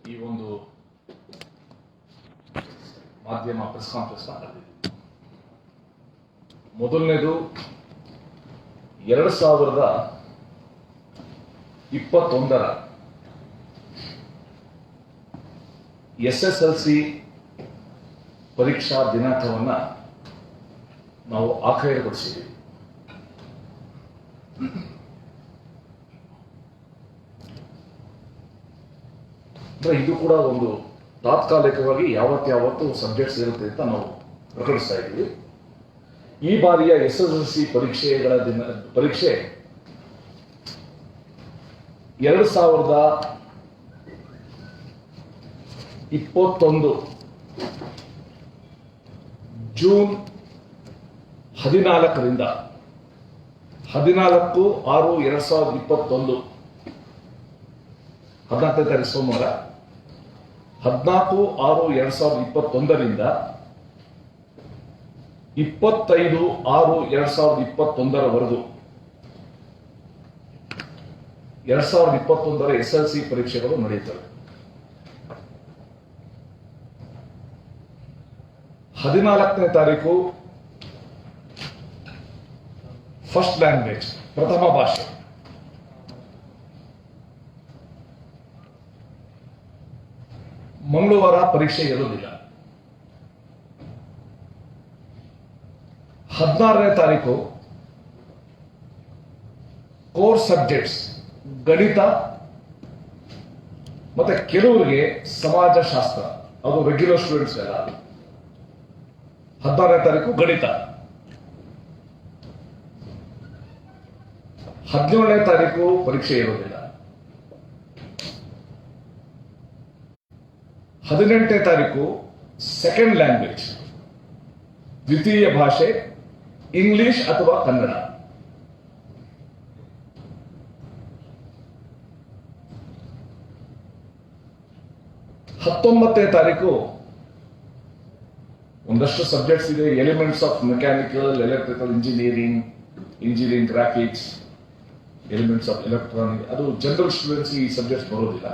ಈ ಒಂದು ಮಾಧ್ಯಮ ಪ್ರೆಸ್ ಕಾನ್ಫರೆನ್ಸ್ ನಡೆದಿದೆ. ಮೊದಲನೇದು 2021ರ SSLC ಪರೀಕ್ಷಾ ದಿನಾಂಕವನ್ನ ನಾವು ಆಖೈರುಗೊಳಿಸಿದ್ದೀವಿ. ಇದು ಕೂಡ ಒಂದು ತಾತ್ಕಾಲಿಕವಾಗಿ ಯಾವತ್ತು ಸಬ್ಜೆಕ್ಟ್ಸ್ ಇರುತ್ತೆ ಅಂತ ನಾವು ಪ್ರಕಟಿಸ್ತಾ ಇದ್ದೀವಿ. ಈ ಬಾರಿಯ SSLC ಪರೀಕ್ಷೆ 2021 ಜೂನ್ 14ರಿಂದ 14/6/2021 14ನೇ ತಾರೀಕು ಸೋಮವಾರ 14/6/2021ರಿಂದ 25/6/2021 2021ರ SSLC ಪರೀಕ್ಷೆಗಳು ನಡೆಯುತ್ತವೆ. 14ನೇ ತಾರೀಕು ಫಸ್ಟ್ ಲ್ಯಾಂಗ್ವೇಜ್ ಪ್ರಥಮ ಭಾಷೆ, ಮಂಗಳವಾರ ಪರೀಕ್ಷೆ ಇರುವುದಿಲ್ಲ. 16ನೇ ತಾರೀಕು ಕೋರ್ ಸಬ್ಜೆಕ್ಟ್ಸ್ ಗಣಿತ ಮತ್ತೆ ಕೆಲವರಿಗೆ ಸಮಾಜಶಾಸ್ತ್ರ, ಅದು ರೆಗ್ಯುಲರ್ ಸ್ಟೂಡೆಂಟ್ಸ್ ಎಲ್ಲ. 16ನೇ ತಾರೀಕು ಗಣಿತ. 17ನೇ ತಾರೀಕು ಪರೀಕ್ಷೆ ಇರುವುದಿಲ್ಲ. 18ನೇ ತಾರೀಕು ಸೆಕೆಂಡ್ ಲ್ಯಾಂಗ್ವೇಜ್, ದ್ವಿತೀಯ ಭಾಷೆ, ಇಂಗ್ಲಿಷ್ ಅಥವಾ ಕನ್ನಡ. 19ನೇ ತಾರೀಕು ಒಂದಷ್ಟು ಸಬ್ಜೆಕ್ಟ್ಸ್ ಇದೆ. Elements of mechanical, electrical engineering graphics, elements of electronic. ಅದು ಜನರಲ್ ಸ್ಟೂಡೆಂಟ್ಸ್ ಈ ಸಬ್ಜೆಕ್ಟ್ಸ್ ಬರೋದಿಲ್ಲ.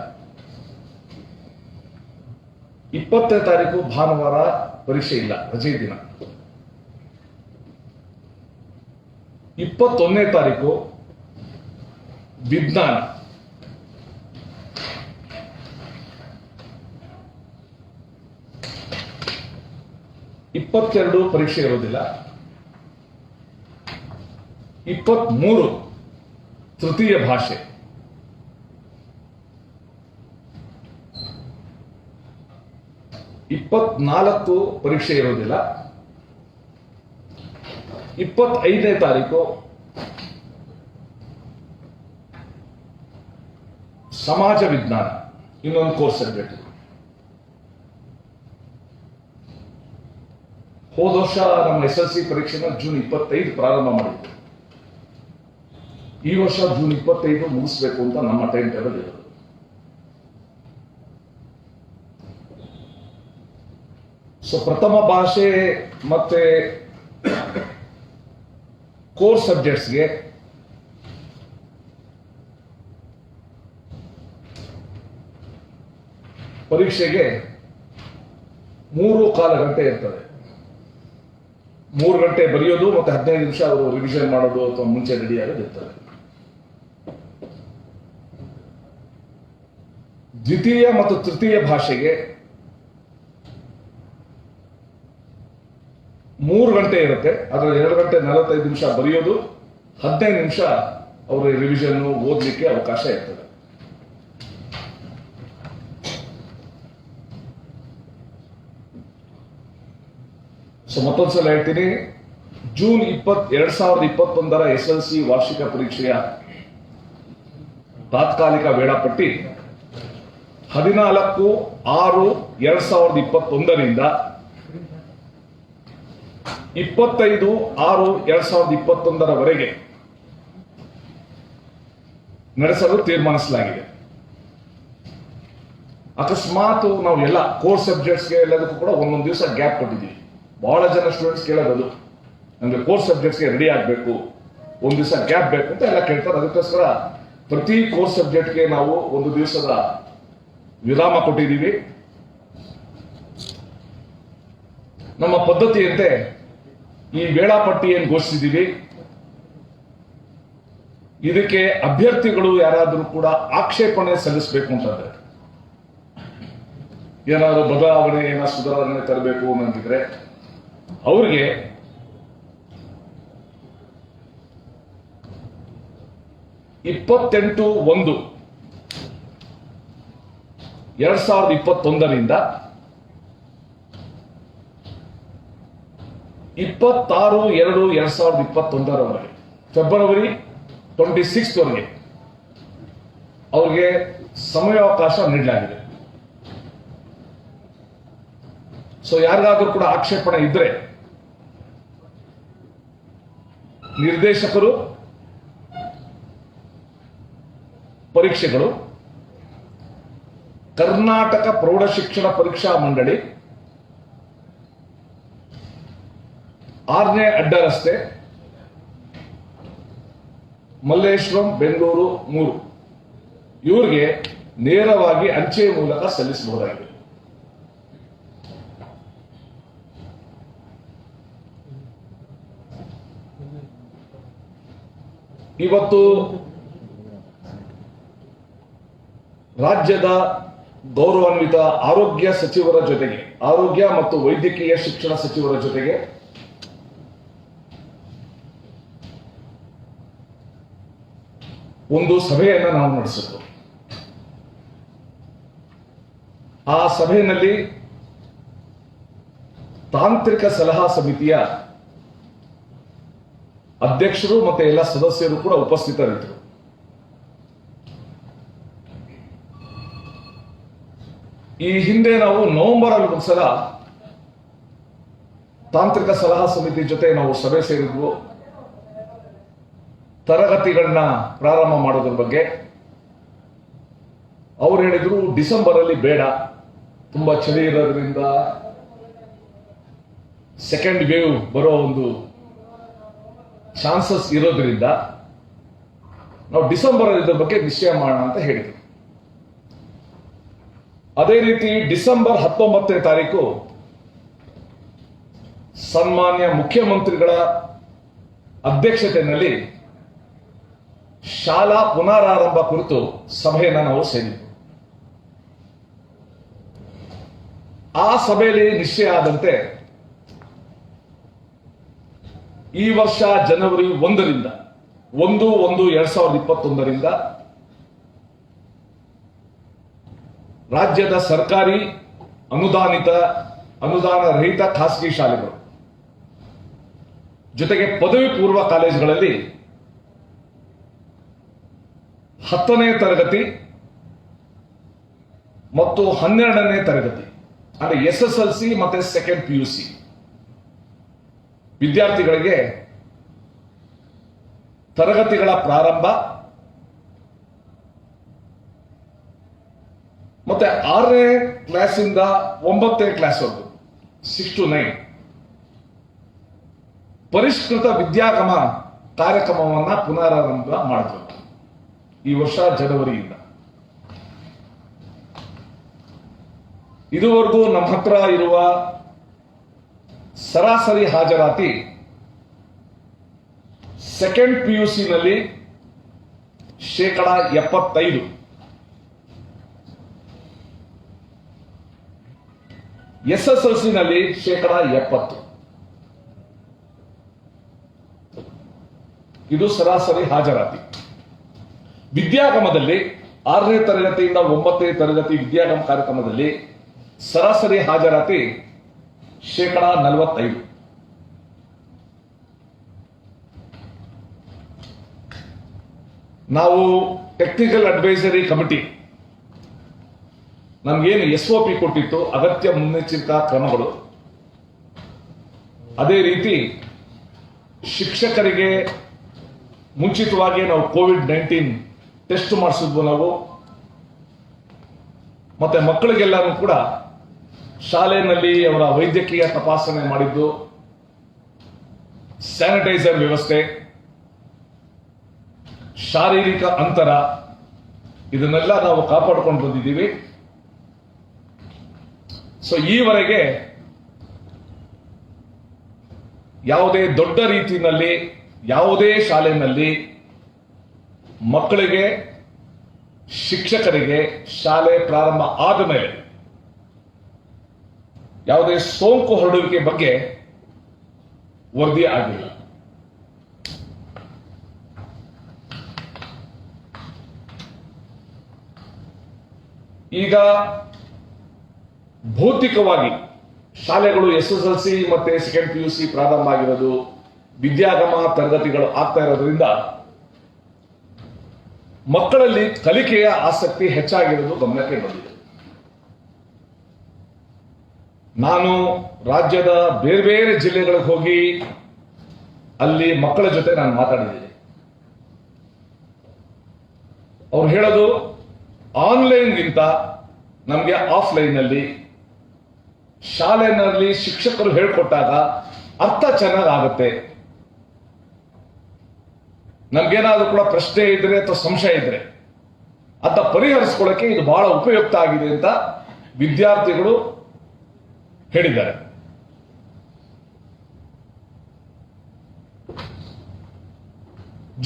20ನೇ ತಾರೀಕು ಭಾನುವಾರ ಪರೀಕ್ಷೆ ಇಲ್ಲ, ರಜೆ ದಿನ. 21ನೇ ತಾರೀಕು ವಿಜ್ಞಾನ. 22 ಪರೀಕ್ಷೆ ಇರೋದಿಲ್ಲ. 23 ತೃತೀಯ ಭಾಷೆ. 24 ಪರೀಕ್ಷೆ ಇರೋದಿಲ್ಲ. 25ನೇ ತಾರೀಕು ಸಮಾಜ ವಿಜ್ಞಾನ, ಇನ್ನೊಂದು ಕೋರ್ಸ್ ಸಬ್ಜೆಕ್ಟ್. ಹೋದ ವರ್ಷ ನಮ್ಮ SSLC ಪರೀಕ್ಷೆನ ಜೂನ್ 25 ಪ್ರಾರಂಭ ಮಾಡಿದ್ವಿ. ಈ ವರ್ಷ ಜೂನ್ 25 ಮುಗಿಸ್ಬೇಕು ಅಂತ ನಮ್ಮ ಟೈಮ್ ಟೇಬಲ್ ಇರೋದು. ಸೊ ಪ್ರಥಮ ಭಾಷೆ ಮತ್ತೆ ಕೋರ್ಸ್ ಸಬ್ಜೆಕ್ಟ್ಸ್ಗೆ ಪರೀಕ್ಷೆಗೆ 3.25 ಗಂಟೆ ಇರ್ತದೆ. 3 ಗಂಟೆ ಬರೆಯೋದು ಮತ್ತೆ 15 ನಿಮಿಷ ಅವರು ರಿವಿಷನ್ ಮಾಡೋದು ಅಥವಾ ಮುಂಚೆ ರೆಡಿ ಆಗೋದು ಇರ್ತದೆ. ದ್ವಿತೀಯ ಮತ್ತು ತೃತೀಯ ಭಾಷೆಗೆ 3 ಗಂಟೆ ಇರುತ್ತೆ. ಅದರಲ್ಲಿ 2 ಗಂಟೆ 45 ನಿಮಿಷ ಬರೆಯೋದು, 15 ನಿಮಿಷ ಅವರ ರಿವಿಷನ್ ಓದಲಿಕ್ಕೆ ಅವಕಾಶ ಇರ್ತದೆ. ಸೊ ಮತ್ತೊಂದ್ಸಲ ಹೇಳ್ತೀನಿ, ಜೂನ್ 2021ರ SSLC ವಾರ್ಷಿಕ ಪರೀಕ್ಷೆಯ ತಾತ್ಕಾಲಿಕ ವೇಳಾಪಟ್ಟಿ 14/6/2021ರಿಂದ 25/6/2021 ನಡೆಸಲು ತೀರ್ಮಾನಿಸಲಾಗಿದೆ. ಅಕಸ್ಮಾತ್ ನಾವು ಎಲ್ಲ ಕೋರ್ಸ್ ಸಬ್ಜೆಕ್ಟ್ಸ್ಗೆ ಎಲ್ಲದಕ್ಕೂ ಕೂಡ ಒಂದೊಂದು ದಿವಸ ಗ್ಯಾಪ್ ಕೊಟ್ಟಿದ್ದೀವಿ. ಬಹಳ ಜನ ಸ್ಟೂಡೆಂಟ್ಸ್ ಕೇಳೋದು, ನಮಗೆ ಕೋರ್ಸ್ ಸಬ್ಜೆಕ್ಟ್ಸ್ಗೆ ರೆಡಿ ಆಗಬೇಕು, ಒಂದು ದಿವಸ ಗ್ಯಾಪ್ ಬೇಕು ಅಂತ ಎಲ್ಲ ಕೇಳ್ತಾರೆ. ಅದಕ್ಕೋಸ್ಕರ ಪ್ರತಿ ಕೋರ್ಸ್ ಸಬ್ಜೆಕ್ಟ್ಗೆ ನಾವು ಒಂದು ದಿವಸದ ವಿರಾಮ ಕೊಟ್ಟಿದ್ದೀವಿ. ನಮ್ಮ ಪದ್ಧತಿಯಂತೆ ಈ ವೇಳಾಪಟ್ಟಿ ಏನು ಘೋಷಿಸಿದ್ದೀವಿ, ಇದಕ್ಕೆ ಅಭ್ಯರ್ಥಿಗಳು ಯಾರಾದರೂ ಕೂಡ ಆಕ್ಷೇಪಣೆ ಸಲ್ಲಿಸಬೇಕು ಅಂತಂದ್ರೆ, ಏನಾದರೂ ಬದಲಾವಣೆ ಸುಧಾರಣೆ ತರಬೇಕು ಅನ್ನಂತಿದ್ರೆ ಅವ್ರಿಗೆ ಇಪ್ಪತ್ತೆಂಟು 1/2021 26/2/2021 ಫೆಬ್ರವರಿ 26 ವರೆಗೆ ಅವ್ರಿಗೆ ಸಮಯಾವಕಾಶ ನೀಡಲಾಗಿದೆ. ಸೊ ಯಾರಿಗಾದ್ರೂ ಕೂಡ ಆಕ್ಷೇಪಣೆ ಇದ್ರೆ ನಿರ್ದೇಶಕರು, ಪರೀಕ್ಷೆಗಳು, ಕರ್ನಾಟಕ ಪ್ರೌಢಶಿಕ್ಷಣ ಪರೀಕ್ಷಾ ಮಂಡಳಿ, 6ನೇ ಅಡ್ಡ ರಸ್ತೆ, ಮಲ್ಲೇಶ್ವರಂ, ಬೆಂಗಳೂರು 3 ಇವ್ರಿಗೆ ನೇರವಾಗಿ ಅಂಚೆ ಮೂಲಕ ಸಲ್ಲಿಸಬಹುದಾಗಿದೆ. ಇವತ್ತು ರಾಜ್ಯದ ಗೌರವಾನ್ವಿತ ಆರೋಗ್ಯ ಸಚಿವರ ಜೊತೆಗೆ, ಆರೋಗ್ಯ ಮತ್ತು ವೈದ್ಯಕೀಯ ಶಿಕ್ಷಣ ಸಚಿವರ ಜೊತೆಗೆ ಒಂದು ಸಭೆಯನ್ನು ನಾವು ನಡೆಸಿದ್ದು. ಆ ಸಭೆಯಲ್ಲಿ ತಾಂತ್ರಿಕ ಸಲಹಾ ಸಮಿತಿಯ ಅಧ್ಯಕ್ಷರು ಮತ್ತೆ ಎಲ್ಲ ಸದಸ್ಯರು ಕೂಡ ಉಪಸ್ಥಿತರಿದ್ದರು. ಈ ಹಿಂದೆ ನಾವು ನವೆಂಬರ್ ಒಂದ್ಸಲ ತಾಂತ್ರಿಕ ಸಲಹಾ ಸಮಿತಿ ಜೊತೆ ನಾವು ಸಭೆ ಸೇರಿದ್ವು. ತರಗತಿಗಳನ್ನ ಪ್ರಾರಂಭ ಮಾಡೋದ್ರ ಬಗ್ಗೆ ಅವ್ರು ಹೇಳಿದ್ರು, ಡಿಸೆಂಬರ್ ಅಲ್ಲಿ ಬೇಡ, ತುಂಬಾ ಚಳಿ ಇರೋದ್ರಿಂದ, ಸೆಕೆಂಡ್ ವೇವ್ ಬರೋ ಒಂದು ಚಾನ್ಸಸ್ ಇರೋದ್ರಿಂದ ನಾವು ಡಿಸೆಂಬರ್ ಅಲ್ಲಿ ಇದ್ರ ಬಗ್ಗೆ ನಿಶ್ಚಯ ಮಾಡೋಣ ಅಂತ ಹೇಳಿದ್ರು. ಅದೇ ರೀತಿ ಡಿಸೆಂಬರ್ 19ನೇ ತಾರೀಕು ಸನ್ಮಾನ್ಯ ಮುಖ್ಯಮಂತ್ರಿಗಳ ಅಧ್ಯಕ್ಷತೆಯಲ್ಲಿ ಶಾಲಾ ಪುನರಾರಂಭ ಕುರಿತು ಸಭೆಯನ್ನು ನಾವು ಸೇರಿದ್ವಿ. ಆ ಸಭೆಯಲ್ಲಿ ನಿಶ್ಚಯ ಆದಂತೆ ಈ ವರ್ಷ ಜನವರಿ 1/1/2021 ರಾಜ್ಯದ ಸರ್ಕಾರಿ ಅನುದಾನ ರಹಿತ ಖಾಸಗಿ ಶಾಲೆಗಳು ಜೊತೆಗೆ ಪದವಿ ಪೂರ್ವ ಕಾಲೇಜುಗಳಲ್ಲಿ 10ನೇ ತರಗತಿ ಮತ್ತು 12ನೇ ತರಗತಿ ಅಂದ್ರೆ SSLC ಮತ್ತೆ ಸೆಕೆಂಡ್ PUC ವಿದ್ಯಾರ್ಥಿಗಳಿಗೆ ತರಗತಿಗಳ ಪ್ರಾರಂಭ ಮತ್ತೆ 6ನೇ ಕ್ಲಾಸಿಂದ 9ನೇ ಕ್ಲಾಸ್ವರೆಗೂ 6 to 9 ಪರಿಷ್ಕೃತ ವಿದ್ಯಾಗಮ ಕಾರ್ಯಕ್ರಮವನ್ನ ಪುನರಾರಂಭ ಮಾಡಿದ್ರು ಈ ವರ್ಷ ಜನವರಿಯಿಂದ. ಇದುವರೆಗೂ ನಮ್ಮ ಹತ್ರ ಇರುವ ಸರಾಸರಿ ಹಾಜರಾತಿ ಸೆಕೆಂಡ್ PUC ನಲ್ಲಿ 75%, SSLC ನಲ್ಲಿ 70%. ಇದು ಸರಾಸರಿ ಹಾಜರಾತಿ. ವಿದ್ಯಾಗಮದಲ್ಲಿ 6ನೇ ತರಗತಿಯಿಂದ 9ನೇ ತರಗತಿ ವಿದ್ಯಾಗಮ ಕಾರ್ಯಕ್ರಮದಲ್ಲಿ ಸರಾಸರಿ ಹಾಜರಾತಿ 45%. ನಾವು ಟೆಕ್ನಿಕಲ್ ಅಡ್ವೈಸರಿ ಕಮಿಟಿ ನಮ್ಗೇನು SOP ಕೊಟ್ಟಿತ್ತು, ಅಗತ್ಯ ಮುನ್ನೆಚ್ಚರಿಕಾ ಕ್ರಮಗಳು, ಅದೇ ರೀತಿ ಶಿಕ್ಷಕರಿಗೆ ಮುಂಚಿತವಾಗಿ ನಾವು COVID-19 ಟೆಸ್ಟ್ ಮಾಡಿಸಿದ್ವು ನಾವು. ಮತ್ತೆ ಮಕ್ಕಳಿಗೆಲ್ಲರೂ ಕೂಡ ಶಾಲೆಯಲ್ಲಿ ಅವರ ವೈದ್ಯಕೀಯ ತಪಾಸಣೆ ಮಾಡಿದ್ದು, ಸ್ಯಾನಿಟೈಸರ್ ವ್ಯವಸ್ಥೆ, ಶಾರೀರಿಕ ಅಂತರ, ಇದನ್ನೆಲ್ಲ ನಾವು ಕಾಪಾಡಿಕೊಂಡು ಬಂದಿದ್ದೀವಿ. ಸೊ ಈವರೆಗೆ ಯಾವುದೇ ದೊಡ್ಡ ರೀತಿಯಲ್ಲಿ ಯಾವುದೇ ಶಾಲೆಯಲ್ಲಿ ಮಕ್ಕಳಿಗೆ ಶಿಕ್ಷಕರಿಗೆ ಶಾಲೆ ಪ್ರಾರಂಭ ಆದ ಮೇಲೆ ಯಾವುದೇ ಸೋಂಕು ಹರಡುವಿಕೆ ಬಗ್ಗೆ ವರದಿ ಆಗಿಲ್ಲ. ಈಗ ಭೌತಿಕವಾಗಿ ಶಾಲೆಗಳು SSLC ಮತ್ತೆ ಸೆಕೆಂಡ್ PUC ಪ್ರಾರಂಭ ಆಗಿರೋದು, ವಿದ್ಯಾಗಮ ತರಗತಿಗಳು ಆಗ್ತಾ ಇರೋದ್ರಿಂದ ಮಕ್ಕಳಲ್ಲಿ ಕಲಿಕೆಯ ಆಸಕ್ತಿ ಹೆಚ್ಚಾಗಿರೋದು ಗಮನಕ್ಕೆ ಬಂದಿದೆ. ನಾನು ರಾಜ್ಯದ ಬೇರೆ ಬೇರೆ ಜಿಲ್ಲೆಗಳಿಗೆ ಹೋಗಿ ಅಲ್ಲಿ ಮಕ್ಕಳ ಜೊತೆ ನಾನು ಮಾತಾಡಿದ್ದೀನಿ. ಅವ್ರು ಹೇಳೋದು ಆನ್ಲೈನ್ಗಿಂತ ನಮಗೆ ಆಫ್ಲೈನ್ ಅಲ್ಲಿ ಶಾಲೆಯಲ್ಲಿ ಶಿಕ್ಷಕರು ಹೇಳ್ಕೊಟ್ಟಾಗ ಅರ್ಥ ಚೆನ್ನಾಗಾಗುತ್ತೆ. ನಮ್ಗೇನಾದ್ರೂ ಕೂಡ ಪ್ರಶ್ನೆ ಇದ್ರೆ ಅಥವಾ ಸಂಶಯ ಇದ್ರೆ ಅದ ಪರಿಹರಿಸ್ಕೊಳ್ಳಕ್ಕೆ ಇದು ಬಹಳ ಉಪಯುಕ್ತ ಆಗಿದೆ ಅಂತ ವಿದ್ಯಾರ್ಥಿಗಳು ಹೇಳಿದ್ದಾರೆ.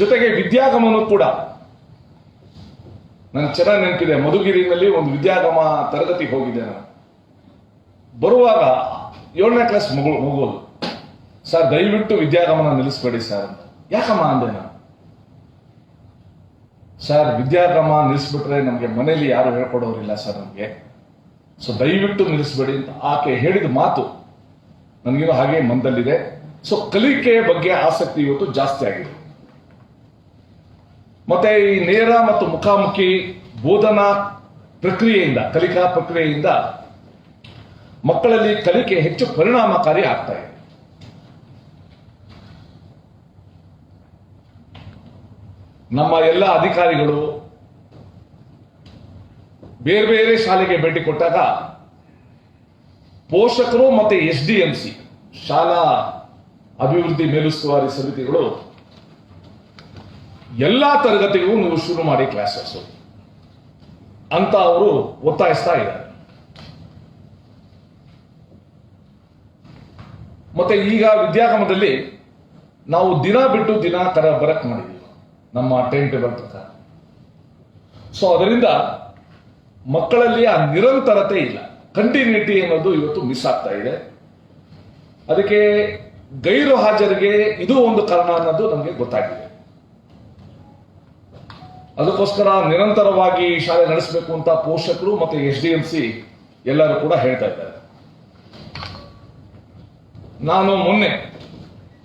ಜೊತೆಗೆ ವಿದ್ಯಾಗಮನೂ ಕೂಡ ನನಗೆ ಚೆನ್ನಾಗಿ ನೆನಪಿದೆ. ಮಧುಗಿರಿನಲ್ಲಿ ಒಂದು ವಿದ್ಯಾಗಮ ತರಗತಿಗೆ ಹೋಗಿದ್ದೆ ನಾನು. ಬರುವಾಗ 7ನೇ ಕ್ಲಾಸ್ ಮಗುವುದು, ಸರ್ ದಯವಿಟ್ಟು ವಿದ್ಯಾಗಮನ ನಿಲ್ಲಿಸ್ಬೇಡಿ ಸರ್ ಅಂತ. ಯಾಕಮ್ಮ ಅಂದೆ ನಾನು. ಸರ್ ವಿದ್ಯಾಗಮ ನಿಲ್ಲಿಸ್ಬಿಟ್ರೆ ನಮಗೆ ಮನೇಲಿ ಯಾರು ಹೇಳ್ಕೊಡೋರಿಲ್ಲ ಸರ್ ನಮಗೆ, ಸೊ ದಯವಿಟ್ಟು ನಿಲ್ಲಿಸ್ಬೇಡಿ ಅಂತ ಆಕೆ ಹೇಳಿದ ಮಾತು ನನಗೇನೋ ಹಾಗೆ ಮನದಲ್ಲಿದೆ. ಸೊ ಕಲಿಕೆಯ ಬಗ್ಗೆ ಆಸಕ್ತಿ ಇವತ್ತು ಜಾಸ್ತಿ ಆಗಿದೆ. ಮತ್ತೆ ಈ ನೇರ ಮತ್ತು ಮುಖಾಮುಖಿ ಬೋಧನಾ ಪ್ರಕ್ರಿಯೆಯಿಂದ, ಕಲಿಕಾ ಪ್ರಕ್ರಿಯೆಯಿಂದ ಮಕ್ಕಳಲ್ಲಿ ಕಲಿಕೆ ಹೆಚ್ಚು ಪರಿಣಾಮಕಾರಿ ಆಗ್ತಾ ಇದೆ. ನಮ್ಮ ಎಲ್ಲ ಅಧಿಕಾರಿಗಳು ಬೇರೆ ಬೇರೆ ಶಾಲೆಗೆ ಭೇಟಿ ಕೊಟ್ಟಾಗ ಪೋಷಕರು ಮತ್ತೆ SDMC ಶಾಲಾ ಅಭಿವೃದ್ಧಿ ಮೇಲುಸ್ತುವಾರಿ ಸಮಿತಿಗಳು ಎಲ್ಲಾ ತರಗತಿಗೂ ನೀವು ಶುರು ಮಾಡಿ ಕ್ಲಾಸಸ್ ಅಂತ ಅವರು ಒತ್ತಾಯಿಸ್ತಾ ಇದ್ದಾರೆ. ಮತ್ತೆ ಈಗ ವಿದ್ಯಾಗಮದಲ್ಲಿ ನಾವು ದಿನ ಬಿಟ್ಟು ದಿನ ಬರಕ್ ಮಾಡಿದ್ದೀವಿ ನಮ್ಮ ಟೈಮ್ ಟೇಬಲ್ ಪ್ರಕಾರ. ಸೊ ಅದರಿಂದ ಮಕ್ಕಳಲ್ಲಿ ಆ ನಿರಂತರತೆ ಇಲ್ಲ, ಕಂಟಿನ್ಯೂಟಿ ಅನ್ನೋದು ಇವತ್ತು ಮಿಸ್ ಆಗ್ತಾ ಇದೆ. ಅದಕ್ಕೆ ಗೈರು ಹಾಜರಿಗೆ ಇದು ಒಂದು ಕಾರಣ ಅನ್ನೋದು ನಮಗೆ ಗೊತ್ತಾಗಿದೆ. ಅದಕ್ಕೋಸ್ಕರ ನಿರಂತರವಾಗಿ ಶಾಲೆ ನಡೆಸಬೇಕು ಅಂತ ಪೋಷಕರು ಮತ್ತೆ SDMC ಎಲ್ಲರೂ ಕೂಡ ಹೇಳ್ತಾ ಇದ್ದಾರೆ. ನಾನು ಮೊನ್ನೆ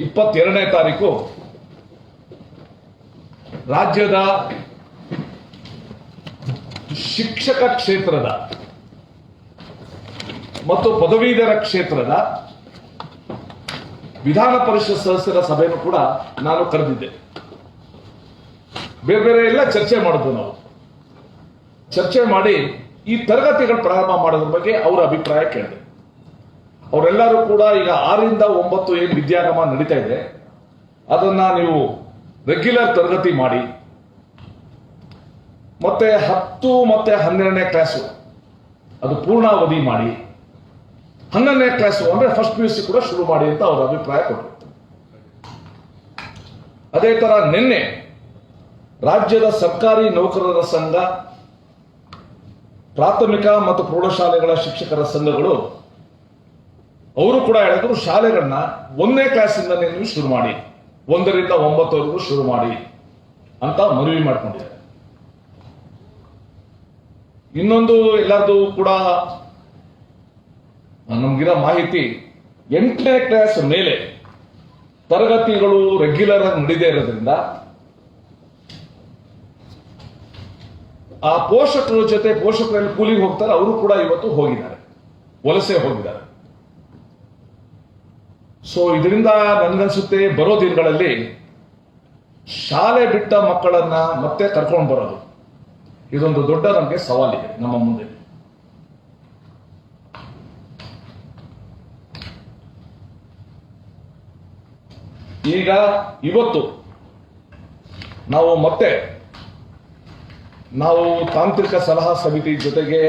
22ನೇ ತಾರೀಕು ರಾಜ್ಯದ ಶಿಕ್ಷಕ ಕ್ಷೇತ್ರದ ಮತ್ತು ಪದವೀಧರ ಕ್ಷೇತ್ರದ ವಿಧಾನ ಪರಿಷತ್ ಸದಸ್ಯರ ಸಭೆಯನ್ನು ಕೂಡ ನಾನು ಕರೆದಿದ್ದೆ. ಬೇರೆ ಬೇರೆ ಎಲ್ಲ ಚರ್ಚೆ ಮಾಡಿದ್ವು. ನಾವು ಚರ್ಚೆ ಮಾಡಿ ಈ ತರಗತಿಗಳು ಪ್ರಾರಂಭ ಮಾಡೋದ್ರ ಬಗ್ಗೆ ಅವರ ಅಭಿಪ್ರಾಯ ಕೇಳಿದೆ. ಅವರೆಲ್ಲರೂ ಕೂಡ ಈಗ 6ರಿಂದ 9 ಏನು ವಿದ್ಯಾಗಮ ನಡೀತಾ ಇದೆ ಅದನ್ನ ನೀವು ರೆಗ್ಯುಲರ್ ತರಗತಿ ಮಾಡಿ, ಮತ್ತೆ 10 ಮತ್ತೆ 12ನೇ ಕ್ಲಾಸು ಅದು ಪೂರ್ಣಾವಧಿ ಮಾಡಿ, 11ನೇ ಕ್ಲಾಸು ಅಂದ್ರೆ ಫಸ್ಟ್ PUC ಕೂಡ ಶುರು ಮಾಡಿ ಅಂತ ಅವರ ಅಭಿಪ್ರಾಯ ಕೊಟ್ಟರು. ಅದೇ ತರ ನಿನ್ನೆ ರಾಜ್ಯದ ಸರ್ಕಾರಿ ನೌಕರರ ಸಂಘ, ಪ್ರಾಥಮಿಕ ಮತ್ತು ಪ್ರೌಢಶಾಲೆಗಳ ಶಿಕ್ಷಕರ ಸಂಘಗಳು ಅವರು ಕೂಡ ಹೇಳಿದ್ರು ಶಾಲೆಗಳನ್ನ 1ನೇ ಕ್ಲಾಸಿಂದ ನೀವು ಶುರು ಮಾಡಿ, 1ರಿಂದ 9ವರೆಗೂ ಶುರು ಮಾಡಿ ಅಂತ ಮನವಿ ಮಾಡ್ಕೊಂಡಿದ್ದಾರೆ. ಇನ್ನೊಂದು ಎಲ್ಲರದು ಕೂಡ ನಮ್ಗಿರೋ ಮಾಹಿತಿ 8ನೇ ಕ್ಲಾಸ್ ಮೇಲೆ ತರಗತಿಗಳು ರೆಗ್ಯುಲರ್ ಆಗಿ ನಡೀದೇ ಇರೋದ್ರಿಂದ ಆ ಪೋಷಕರ ಜೊತೆ ಪೋಷಕರಲ್ಲಿ ಕೂಲಿಗೆ ಹೋಗ್ತಾರೆ, ಅವರು ಕೂಡ ಇವತ್ತು ಹೋಗಿದ್ದಾರೆ, ವಲಸೆ ಹೋಗಿದ್ದಾರೆ. ಸೊ ಇದರಿಂದ ನನ್ಗನ್ಸುತ್ತೆ ಬರೋ ದಿನಗಳಲ್ಲಿ ಶಾಲೆ ಬಿಟ್ಟ ಮಕ್ಕಳನ್ನ ಮತ್ತೆ ಕರ್ಕೊಂಡು ಬರೋದು ಇದೊಂದು ದೊಡ್ಡ ನಮಗೆ ಸವಾಲಿದೆ ನಮ್ಮ ಮುಂದೆ. ಈಗ ಇವತ್ತು ನಾವು ತಾಂತ್ರಿಕ ಸಲಹಾ ಸಮಿತಿ ಜೊತೆಗೆ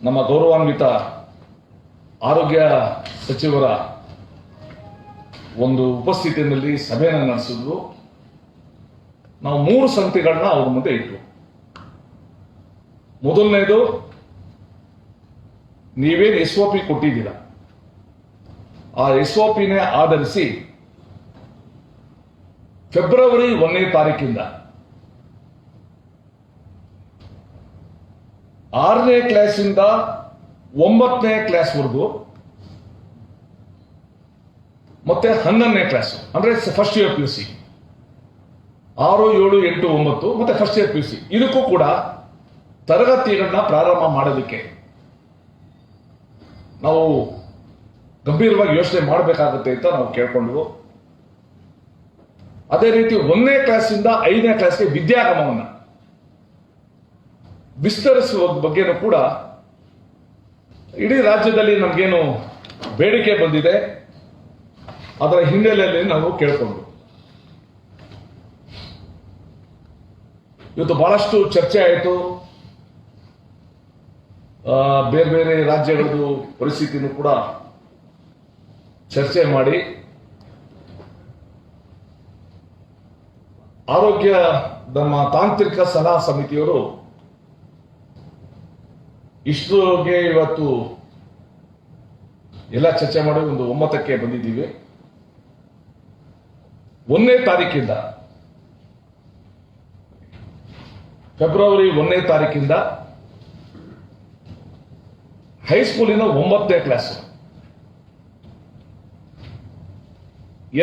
ನಮ್ಮ ಗೌರವಾನ್ವಿತ ಆರೋಗ್ಯ ಸಚಿವರ ಒಂದು ಉಪಸ್ಥಿತಿಯಲ್ಲಿ ಸಭೆಯನ್ನು ನಡೆಸಿದ್ವು. ನಾವು 3 ಸಂಗತಿಗಳನ್ನ ಅವ್ರ ಮುಂದೆ ಇಟ್ಟು, ಮೊದಲನೇದು, ನೀವೇನು SOP ಕೊಟ್ಟಿದ್ದೀರ ಆ SOPನೇ ಆಧರಿಸಿ ಫೆಬ್ರವರಿ 1ನೇ ತಾರೀಕಿಂದ 6ನೇ ಕ್ಲಾಸಿಂದ 9ನೇ ಕ್ಲಾಸ್ವರೆಗೂ ಮತ್ತೆ 11ನೇ ಕ್ಲಾಸ್ ಅಂದ್ರೆ ಫಸ್ಟ್ ಇಯರ್ PUC 6, 7, 8, 9 ಮತ್ತೆ ಫಸ್ಟ್ ಇಯರ್ PUC ಇದಕ್ಕೂ ಕೂಡ ತರಗತಿಗಳನ್ನ ಪ್ರಾರಂಭ ಮಾಡೋದಕ್ಕೆ ನಾವು ಗಂಭೀರವಾಗಿ ಯೋಚನೆ ಮಾಡಬೇಕಾಗುತ್ತೆ ಅಂತ ನಾವು ಕೇಳ್ಕೊಂಡ್ವು. ಅದೇ ರೀತಿ 1ನೇ ಕ್ಲಾಸಿಂದ 5ನೇ ಕ್ಲಾಸ್ಗೆ ವಿದ್ಯಾಗಮವನ್ನು ವಿಸ್ತರಿಸುವ ಬಗ್ಗೆನೂ ಕೂಡ ಇಡೀ ರಾಜ್ಯದಲ್ಲಿ ನಮಗೇನು ಬೇಡಿಕೆ ಬಂದಿದೆ ಅದರ ಹಿನ್ನೆಲೆಯಲ್ಲಿ ನಾವು ಕೇಳ್ಕೊಂಡ್ರು. ಇವತ್ತು ಬಹಳಷ್ಟು ಚರ್ಚೆ ಆಯಿತು. ಬೇರೆ ಬೇರೆ ರಾಜ್ಯಗಳದ್ದು ಪರಿಸ್ಥಿತಿನೂ ಕೂಡ ಚರ್ಚೆ ಮಾಡಿ ಆರೋಗ್ಯ ನಮ್ಮ ತಾಂತ್ರಿಕ ಸಲಹಾ ಸಮಿತಿಯವರು ಇಷ್ಟೊಗೆ ಇವತ್ತು ಎಲ್ಲ ಚರ್ಚೆ ಮಾಡಿ ಒಂದು 9ಕ್ಕೆ ಬಂದಿದ್ದೀವಿ. 1ನೇ ತಾರೀಕಿಂದ ಫೆಬ್ರವರಿ 1ನೇ ತಾರೀಕಿಂದ ಹೈಸ್ಕೂಲಿನ 9ನೇ class,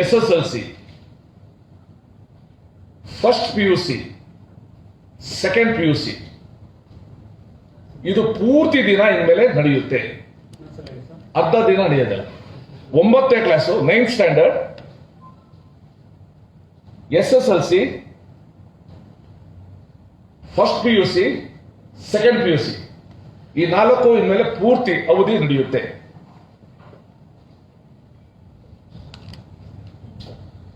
SSLC, first PUC, second PUC ಇದು ಪೂರ್ತಿ ದಿನ ಇನ್ಮೇಲೆ ನಡೆಯುತ್ತೆ. ಅರ್ಧ ದಿನ ನಡೆಯೋದಿಲ್ಲ. 9ನೇ class 9th standard, SSLC, first PUC, second PUC ಈ 4 ಇನ್ಮೇಲೆ ಪೂರ್ತಿ ಅವಧಿ ನಡೆಯುತ್ತೆ.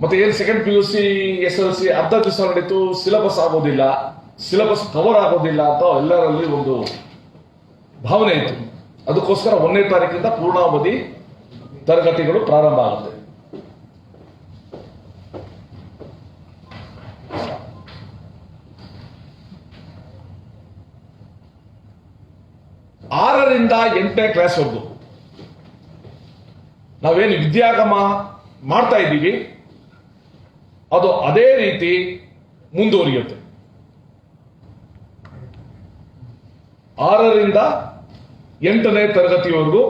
ಮತ್ತೆ ಏನು ಸೆಕೆಂಡ್ PUC, SSLC ಅರ್ಧ ದಿವಸ ನಡೀತು, ಸಿಲೆಬಸ್ ಆಗೋದಿಲ್ಲ, ಸಿಲೆಬಸ್ ಕವರ್ ಆಗೋದಿಲ್ಲ ಅಂತ ಎಲ್ಲರಲ್ಲಿ ಒಂದು ಭಾವನೆ ಇತ್ತು. ಅದಕ್ಕೋಸ್ಕರ 1ನೇ ತಾರೀಕಿಂದ ಪೂರ್ಣಾವಧಿ ತರಗತಿಗಳು ಪ್ರಾರಂಭ ಆಗುತ್ತೆ. ಆರರಿಂದ 8ನೇ ಕ್ಲಾಸ್ವರೆಗೂ ನಾವೇನು ವಿದ್ಯಾಗಮ ಮಾಡ್ತಾ ಇದ್ದೀವಿ ಅದು ಅದೇ ರೀತಿ ಮುಂದುವರಿಯುತ್ತೆ. 6ರಿಂದ 8ನೇ ತರಗತಿಯವರೆಗೂ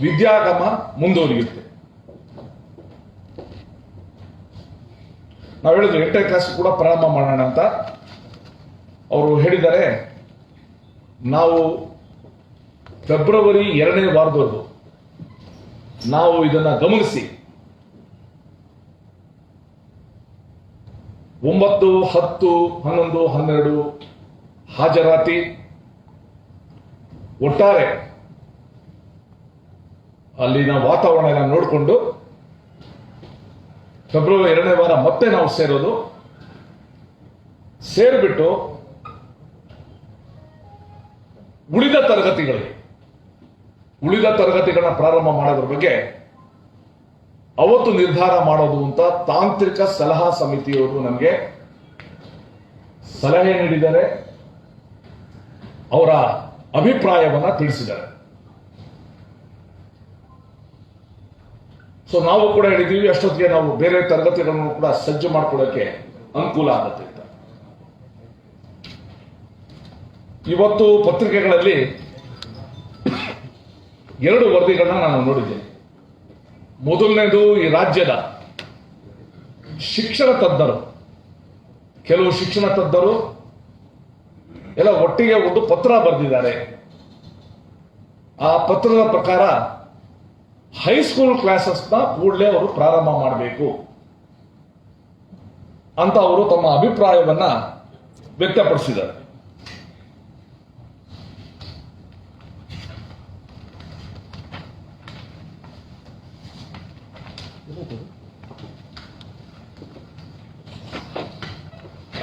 ವಿದ್ಯಾಗಮ ಮುಂದುವರಿಯುತ್ತೆ. ನಾವು ಹೇಳಿದ್ವಿ 8ನೇ ಕ್ಲಾಸ್ ಕೂಡ ಪ್ರಾರಂಭ ಮಾಡೋಣ ಅಂತ. ಅವರು ಹೇಳಿದ್ದಾರೆ ನಾವು ಫೆಬ್ರವರಿ 2ನೇ ವಾರದವರೆಗೂ ನಾವು ಇದನ್ನ ಗಮನಿಸಿ 9, 10, 11, 12 ಹಾಜರಾತಿ ಒಟ್ಟಾರೆ ಅಲ್ಲಿನ ವಾತಾವರಣ ಎಲ್ಲ ನೋಡಿಕೊಂಡು ಫೆಬ್ರವರಿ 2ನೇ ವಾರ ಮತ್ತೆ ನಾವು ಸೇರಿಬಿಟ್ಟು ಉಳಿದ ತರಗತಿಗಳನ್ನ ಪ್ರಾರಂಭ ಮಾಡೋದ್ರ ಬಗ್ಗೆ ಅವತ್ತು ನಿರ್ಧಾರ ಮಾಡೋದು ಅಂತ ತಾಂತ್ರಿಕ ಸಲಹಾ ಸಮಿತಿಯವರು ನಮಗೆ ಸಲಹೆ ನೀಡಿದ್ದಾರೆ, ಅವರ ಅಭಿಪ್ರಾಯವನ್ನ ತಿಳಿಸಿದ್ದಾರೆ. ಸೊ ನಾವು ಕೂಡ ಹೇಳಿದ್ದೀವಿ ಅಷ್ಟೊತ್ತಿಗೆ ನಾವು ಬೇರೆ ತರಗತಿಗಳನ್ನು ಕೂಡ ಸಜ್ಜು ಮಾಡ್ಕೊಳ್ಳೋಕೆ ಅನುಕೂಲ ಆಗುತ್ತೆ ಅಂತ. ಇವತ್ತು ಪತ್ರಿಕೆಗಳಲ್ಲಿ 2 ವರದಿಗಳನ್ನ ನಾನು ನೋಡಿದ್ದೇನೆ. ಮೊದಲನೇದು ಈ ರಾಜ್ಯದ ಶಿಕ್ಷಣ ತಜ್ಞರು, ಕೆಲವು ಶಿಕ್ಷಣ ತಜ್ಞರು ಎಲ್ಲ ಒಟ್ಟಿಗೆ ಒಂದು ಪತ್ರ ಬರೆದಿದ್ದಾರೆ. ಆ ಪತ್ರದ ಪ್ರಕಾರ ಹೈಸ್ಕೂಲ್ ಕ್ಲಾಸಸ್ನ ಕೂಡಲೇ ಅವರು ಪ್ರಾರಂಭ ಮಾಡಬೇಕು ಅಂತ ಅವರು ತಮ್ಮ ಅಭಿಪ್ರಾಯವನ್ನ ವ್ಯಕ್ತಪಡಿಸಿದ್ದಾರೆ.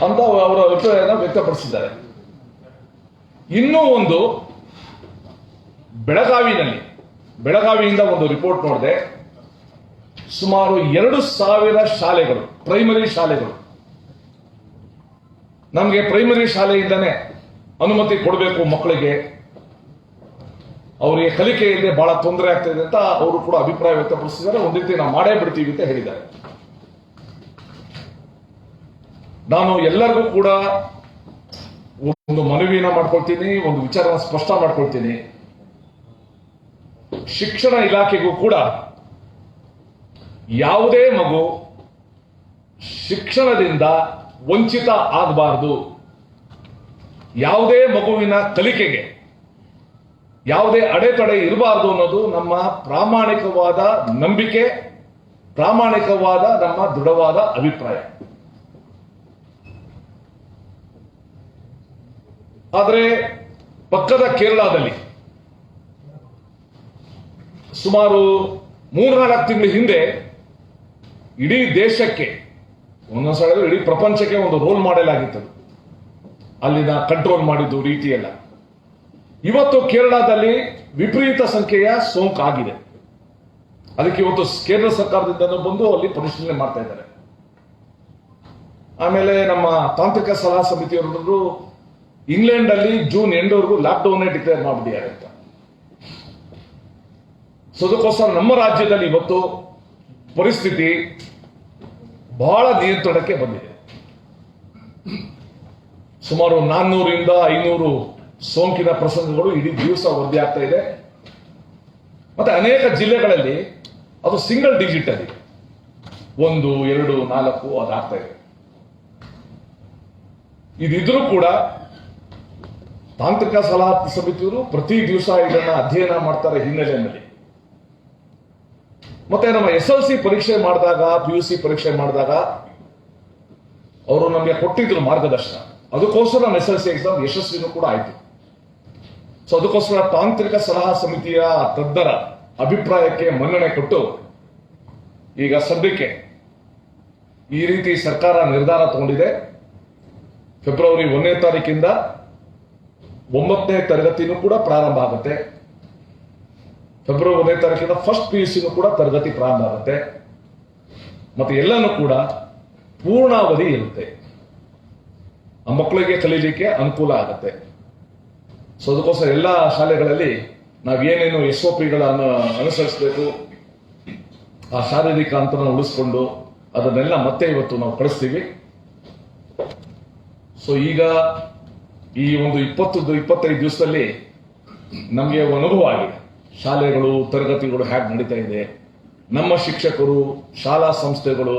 ಅಂತ ಅವರ ಅಭಿಪ್ರಾಯನ ವ್ಯಕ್ತಪಡಿಸಿದ್ದಾರೆ. ಇನ್ನೂ ಒಂದು, ಬೆಳಗಾವಿನಲ್ಲಿ ಬೆಳಗಾವಿಯಿಂದ ಒಂದು ರಿಪೋರ್ಟ್ ನೋಡಿದೆ. ಸುಮಾರು 2,000 ಶಾಲೆಗಳು, ಪ್ರೈಮರಿ ಶಾಲೆಗಳು, ನಮಗೆ ಪ್ರೈಮರಿ ಶಾಲೆಯಿಂದನೇ ಅನುಮತಿ ಕೊಡಬೇಕು ಮಕ್ಕಳಿಗೆ, ಅವರಿಗೆ ಕಲಿಕೆಯಲ್ಲಿ ಬಹಳ ತೊಂದರೆ ಆಗ್ತಾ ಇದೆ ಅಂತ ಅವರು ಕೂಡ ಅಭಿಪ್ರಾಯ ವ್ಯಕ್ತಪಡಿಸಿದ್ದಾರೆ. ಒಂದು ರೀತಿ ನಾವು ಮಾಡೇ ಬಿಡ್ತೀವಿ ಅಂತ ಹೇಳಿದ್ದಾರೆ. ನಾನು ಎಲ್ಲರಿಗೂ ಕೂಡ ಒಂದು ಮನವಿನ ಮಾಡ್ಕೊಳ್ತೀನಿ, ಒಂದು ವಿಚಾರನ ಸ್ಪಷ್ಟ ಮಾಡ್ಕೊಳ್ತೀನಿ. ಶಿಕ್ಷಣ ಇಲಾಖೆಗೂ ಕೂಡ ಯಾವುದೇ ಮಗು ಶಿಕ್ಷಣದಿಂದ ವಂಚಿತ ಆಗಬಾರದು, ಯಾವುದೇ ಮಗುವಿನ ಕಲಿಕೆಗೆ ಯಾವುದೇ ಅಡೆತಡೆ ಇರಬಾರದು ಅನ್ನೋದು ನಮ್ಮ ಪ್ರಾಮಾಣಿಕವಾದ ನಂಬಿಕೆ, ಪ್ರಾಮಾಣಿಕವಾದ ನಮ್ಮ ದೃಢವಾದ ಅಭಿಪ್ರಾಯ. ಆದರೆ ಪಕ್ಕದ ಕೇರಳದಲ್ಲಿ ಸುಮಾರು 3-4 ತಿಂಗಳ ಹಿಂದೆ ಇಡೀ ದೇಶಕ್ಕೆ, ಒಂದೊಂದ್ಸಲ ಇಡೀ ಪ್ರಪಂಚಕ್ಕೆ ಒಂದು ರೋಲ್ ಮಾಡೆಲ್ ಆಗಿತ್ತು ಅಲ್ಲಿನ ಕಂಟ್ರೋಲ್ ಮಾಡಿದ್ದು ರೀತಿಯೆಲ್ಲ. ಇವತ್ತು ಕೇರಳದಲ್ಲಿ ವಿಪರೀತ ಸಂಖ್ಯೆಯ ಸೋಂಕು ಆಗಿದೆ. ಅದಕ್ಕೆ ಇವತ್ತು ಕೇಂದ್ರ ಸರ್ಕಾರದಿಂದ ಬಂದು ಅಲ್ಲಿ ಪರಿಶೀಲನೆ ಮಾಡ್ತಾ ಇದ್ದಾರೆ. ಆಮೇಲೆ ನಮ್ಮ ತಾಂತ್ರಿಕ ಸಲಹಾ ಸಮಿತಿಯವರು ಇಂಗ್ಲೆಂಡ್ ಅಲ್ಲಿ ಜೂನ್ 8ವರೆಗೂ ಲಾಕ್ಡೌನ್ ಡಿಕ್ಲೇರ್ ಮಾಡಿಬಿಟ್ಟಿದ್ದಾರೆ ಅಂತ. ಸೊ ಅದಕ್ಕೋಸ್ಕರ ನಮ್ಮ ರಾಜ್ಯದಲ್ಲಿ ಇವತ್ತು ಪರಿಸ್ಥಿತಿ ಬಹಳ ನಿಯಂತ್ರಣಕ್ಕೆ ಬಂದಿದೆ. ಸುಮಾರು 400ರಿಂದ 500 ಸೋಂಕಿನ ಪ್ರಸಂಗಗಳು ಇಡೀ ದಿವಸ ವರದಿ ಆಗ್ತಾ ಇದೆ. ಮತ್ತೆ ಅನೇಕ ಜಿಲ್ಲೆಗಳಲ್ಲಿ ಅದು ಸಿಂಗಲ್ ಡಿಜಿಟ್ ಅಲ್ಲಿ 1, 2, 4 ಅದಾಗ್ತಾ ಇದೆ. ಇದಿದ್ರೂ ಕೂಡ ತಾಂತ್ರಿಕ ಸಲಹಾ ಸಮಿತಿಯವರು ಪ್ರತಿ ದಿವಸ ಇದನ್ನ ಅಧ್ಯಯನ ಮಾಡ್ತಾರೆ ಹಿನ್ನೆಲೆಯಲ್ಲಿ. ಮತ್ತೆ ನಮ್ಮ SLC ಪರೀಕ್ಷೆ ಮಾಡಿದಾಗ, PUC ಪರೀಕ್ಷೆ ಮಾಡಿದಾಗ ಅವರು ನಮಗೆ ಕೊಟ್ಟಿದ್ರು ಮಾರ್ಗದರ್ಶನ. ಅದಕ್ಕೋಸ್ಕರ ನಮ್ಮ SLC ಎಕ್ಸಾಮ್ ಯಶಸ್ವಿನೂ ಕೂಡ ಆಯಿತು. ಸೊ ಅದಕ್ಕೋಸ್ಕರ ತಾಂತ್ರಿಕ ಸಲಹಾ ಸಮಿತಿಯ ತಜ್ಞರ ಅಭಿಪ್ರಾಯಕ್ಕೆ ಮನ್ನಣೆ ಕೊಟ್ಟು ಈಗ ಸದ್ಯಕ್ಕೆ ಈ ರೀತಿ ಸರ್ಕಾರ ನಿರ್ಧಾರ ತಗೊಂಡಿದೆ. ಫೆಬ್ರವರಿ 1ನೇ ತಾರೀಕಿಂದ 9ನೇ ತರಗತಿನೂ ಕೂಡ ಪ್ರಾರಂಭ ಆಗುತ್ತೆ. ಫೆಬ್ರವರಿ 1ನೇ ತಾರೀಕಿಂದ ಫಸ್ಟ್ PUCನೂ ಕೂಡ ತರಗತಿ ಪ್ರಾರಂಭ ಆಗುತ್ತೆ. ಮತ್ತೆ ಎಲ್ಲನೂ ಕೂಡ ಪೂರ್ಣಾವಧಿ ಇರುತ್ತೆ. ಆ ಮಕ್ಕಳಿಗೆ ಕಲೀಲಿಕ್ಕೆ ಅನುಕೂಲ ಆಗುತ್ತೆ. ಸೊ ಅದಕ್ಕೋಸ್ಕರ ಎಲ್ಲ ಶಾಲೆಗಳಲ್ಲಿ ನಾವೇನೇನು SOPಗಳನ್ನು ಅನುಸರಿಸಬೇಕು, ಆ ಶಾರೀರಿಕ ಅಂತರನ ಉಳಿಸ್ಕೊಂಡು ಅದನ್ನೆಲ್ಲ ಮತ್ತೆ ಇವತ್ತು ನಾವು ಕಳಿಸ್ತೀವಿ. ಸೊ ಈಗ ಈ ಒಂದು 20-25 ದಿವಸದಲ್ಲಿ ನಮಗೆ ಅನುಭವ ಆಗಿದೆ. ಶಾಲೆಗಳು, ತರಗತಿಗಳು ಹೇಗೆ ನಡೀತಾ ಇದೆ, ನಮ್ಮ ಶಿಕ್ಷಕರು, ಶಾಲಾ ಸಂಸ್ಥೆಗಳು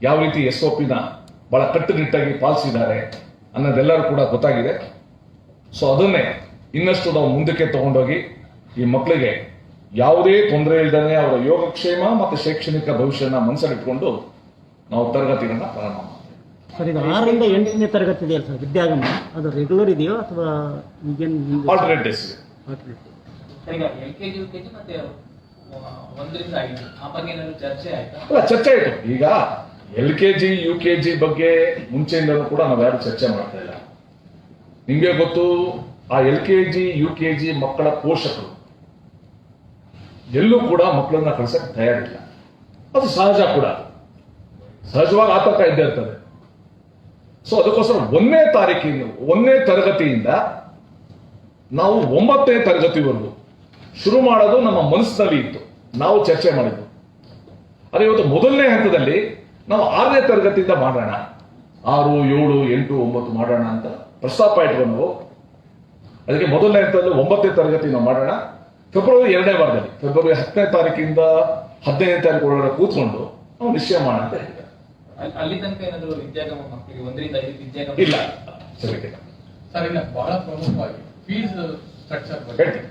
ಯಾವ ರೀತಿ SOPನ ಬಹಳ ಕಟ್ಟುನಿಟ್ಟಾಗಿ ಪಾಲಿಸಿದ್ದಾರೆ ಅನ್ನೋದೆಲ್ಲರೂ ಕೂಡ ಗೊತ್ತಾಗಿದೆ. ಸೊ ಅದನ್ನೇ ಇನ್ನಷ್ಟು ನಾವು ಮುಂದಕ್ಕೆ ತಗೊಂಡೋಗಿ ಈ ಮಕ್ಕಳಿಗೆ ಯಾವುದೇ ತೊಂದರೆ ಇಲ್ಲದೇ ಅವರ ಯೋಗಕ್ಷೇಮ ಮತ್ತು ಶೈಕ್ಷಣಿಕ ಭವಿಷ್ಯನ ಮನಸ್ಸಲ್ಲಿಟ್ಕೊಂಡು ನಾವು ತರಗತಿಗಳನ್ನ ಪ್ರಾರಂಭ ಮಾಡ್ತೀವಿ. ಸರ್, ಈಗ 6ರಿಂದ 8ನೇ ತರಗತಿ ಇದೆಯಲ್ಲ ಸರ್ ವಿದ್ಯಾಗಮನ, ಅದು ರೆಗ್ಯುಲರ್ ಇದೆಯೋ ಅಥವಾ ಆಲ್ಟರ್ನೇಟ್ ಡೇಸ್? ಈಗ LKG, UKG ಮತ್ತೆ 1ರಿಂದ 5 ಆ ಬಗ್ಗೆ ಏನಾದ್ರು ಚರ್ಚೆ ಆಯ್ತಾ? ಅಲ್ಲ, ಚರ್ಚೆ ಆಯ್ತು. ಈಗ LKG, UKG ಬಗ್ಗೆ ಮುಂಚೆಯಿಂದಲೂ ಕೂಡ ನಾವು ಯಾರು ಚರ್ಚೆ ಮಾಡ್ತಾ ಇಲ್ಲ. ನಿಮ್ಗೆ ಗೊತ್ತು, ಆ LKG, UKG ಮಕ್ಕಳ ಪೋಷಕರು ಎಲ್ಲೂ ಕೂಡ ಮಕ್ಕಳನ್ನ ಕಳ್ಸಕ್ಕೆ ತಯಾರಿಲ್ಲ. ಅದು ಸಹಜ ಕೂಡ, ಸಹಜವಾಗಿ ಆತಂಕ ಇದ್ದೇ ಇರ್ತದೆ. ಸೊ ಅದಕ್ಕೋಸ್ಕರ 1ನೇ ತರಗತಿಯಿಂದ ನಾವು 9ನೇ ತರಗತಿವರೆಗೂ ಶುರು ಮಾಡೋದು ನಮ್ಮ ಮನಸ್ಸಿನಲ್ಲಿ ಇತ್ತು, ನಾವು ಚರ್ಚೆ ಮಾಡಿದ್ದು. ಅದೇ ಇವತ್ತು ಮೊದಲನೇ ಹಂತದಲ್ಲಿ ನಾವು 6ನೇ ತರಗತಿಯಿಂದ ಮಾಡೋಣ, 6, 7, 8, 9 ಮಾಡೋಣ ಅಂತ ಪ್ರಸ್ತಾಪ ಇಟ್ಕೊಂಡು ಅದಕ್ಕೆ ಮೊದಲನೇ ಹಂತದಲ್ಲಿ 9ನೇ ತರಗತಿ ನಾವು ಮಾಡೋಣ. ಫೆಬ್ರವರಿ 2ನೇ ವಾರದಲ್ಲಿ, ಫೆಬ್ರವರಿ 10ನೇ ತಾರೀಕಿಂದ 15ನೇ ತಾರೀಕು ಒಳಗಡೆ ಕೂತ್ಕೊಂಡು ನಾವು ನಿಶ್ಚಯ ಮಾಡೋಣ ಅಂತ ಹೇಳಿದ್ದಾರೆ. ಅಲ್ಲಿ ತನಕ ಏನಾದ್ರು ವಿದ್ಯಾಗಮ ಮಕ್ಕಳಿಗೆ 1ರಿಂದ 5 ವಿದ್ಯಾಗಮ ಇಲ್ಲ ಸರಿ ಸರ್, ಇಲ್ಲ ಬಹಳ ಪ್ರಮುಖವಾಗಿ ಫೀಸ್ ಸ್ಟ್ರಕ್ಚರ್ ಬಗ್ಗೆ ಹೇಳ್ತೀನಿ.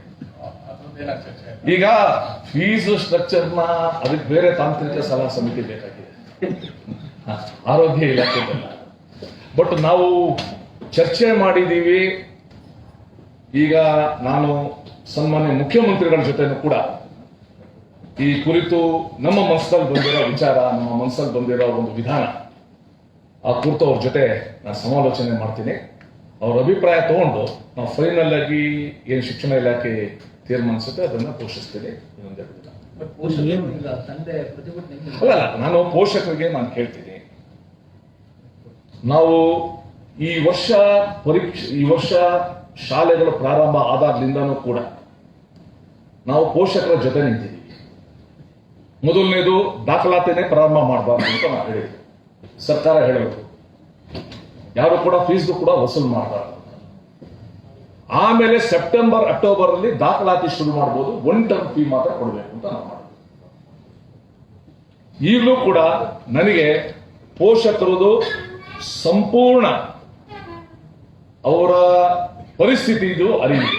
ಈಗ ಫೀಸ್ ಸ್ಟ್ರಕ್ಚರ್ನ ಅದಕ್ಕೆ ಬೇರೆ ತಾಂತ್ರಿಕ ಸಲಹಾ ಸಮಿತಿ ಬೇಕಾಗಿದೆ, ಆರೋಗ್ಯ ಇಲಾಖೆದಲ್ಲ. ಬಟ್ ನಾವು ಚರ್ಚೆ ಮಾಡಿದ್ದೀವಿ. ಈಗ ನಾನು ಸನ್ಮಾನ್ಯ ಮುಖ್ಯಮಂತ್ರಿಗಳ ಜೊತೆನೂ ಕೂಡ ಈ ಕುರಿತು ನಮ್ಮ ಮನಸ್ಸಲ್ಲಿ ಬಂದಿರೋ ವಿಚಾರ, ನಮ್ಮ ಮನಸ್ಸಲ್ಲಿ ಬಂದಿರೋ ಒಂದು ವಿಧಾನ, ಆ ಕುರಿತು ಅವ್ರ ಜೊತೆ ನಾನು ಸಮಾಲೋಚನೆ ಮಾಡ್ತೀನಿ. ಅವ್ರ ಅಭಿಪ್ರಾಯ ತಗೊಂಡು ನಾವು ಫೈನಲ್ ಆಗಿ ಏನು ಶಿಕ್ಷಣ ಇಲಾಖೆ ತೀರ್ಮಾನಿಸುತ್ತೆ ಅದನ್ನ ಪೋಷಿಸ್ತೀವಿ ಇನ್ನೊಂದೆರಡು ದಿನ. ಪೋಷಕರು ಈಗ ತಂದೆ ಪ್ರತಿಭಟನೆ ಅಲ್ಲ ನಾನು ಪೋಷಕರಿಗೆ ನಾನು ಕೇಳ್ತೀನಿ, ನಾವು ಈ ವರ್ಷ ಶಾಲೆಗಳು ಪ್ರಾರಂಭ ಆದಾಗ್ಲಿಂದನೂ ಕೂಡ ನಾವು ಪೋಷಕರ ಜೊತೆ ನಿಂತಿದ್ದೀವಿ. ಮೊದಲನೇದು ದಾಖಲಾತಿನೇ ಪ್ರಾರಂಭ ಮಾಡಬಾರ್ದು ಅಂತ ನಾವು ಹೇಳಿದ್ವಿ. ಸರ್ಕಾರ ಹೇಳಬೇಕು, ಯಾರು ಕೂಡ ಫೀಸ್ದು ಕೂಡ ವಸೂಲು ಮಾಡಬಾರ್ದು. ಆಮೇಲೆ ಸೆಪ್ಟೆಂಬರ್ ಅಕ್ಟೋಬರ್ ಅಲ್ಲಿ ದಾಖಲಾತಿ ಶುರು ಮಾಡಬಹುದು, 1 ಟರ್ಮ್ ಫೀ ಮಾತ್ರ ಕೊಡಬೇಕು ಅಂತ ನಾವು ಮಾಡಿದ್ವಿ. ಈಗಲೂ ಕೂಡ ನನಗೆ ಪೋಷಕರದು ಸಂಪೂರ್ಣ ಅವರ ಪರಿಸ್ಥಿತಿ ಇದು ಅರಿವಿದೆ.